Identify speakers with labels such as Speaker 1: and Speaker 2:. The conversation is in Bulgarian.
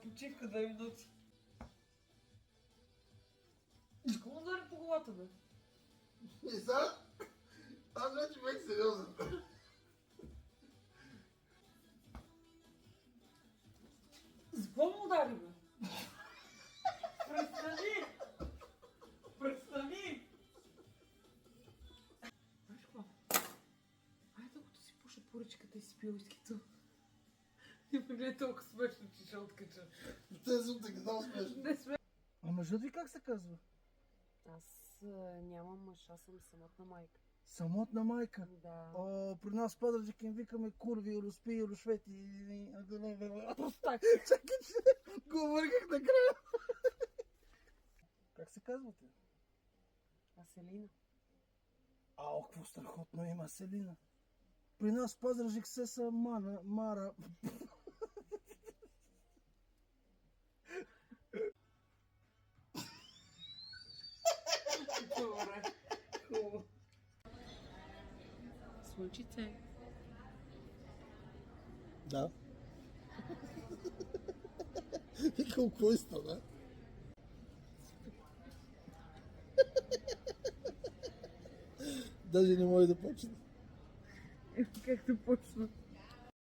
Speaker 1: почивка 2 минути. С кого удари по главата, бе?
Speaker 2: И сега, аз вече бях сериозен.
Speaker 1: С какво му удари, бе? Престани! Престани! Знаеш какво? Айде, докато си пуша поръчката и си пил уискито. Не гледай толкова смешно, че ще откача.
Speaker 2: Те съм така много смешно.
Speaker 1: Не сме.
Speaker 3: А мъжът ви как се казва?
Speaker 4: Аз нямам мъж, аз съм самотна майка.
Speaker 3: Самотна майка.
Speaker 4: Да.
Speaker 3: О, при нас в Пазарджик им викаме курви, руспи, рушвети.
Speaker 1: Простак.
Speaker 3: Чакай, че го въргах накрая. Как се казвате?
Speaker 4: Аселина.
Speaker 3: Ао, какво страхотно има Селина. При нас в Пазарджик се са Мара.
Speaker 1: Добре. Хубаво.
Speaker 4: Слънчице.
Speaker 2: Да. И колко стана? Даже не може да почне.
Speaker 1: Как да почна?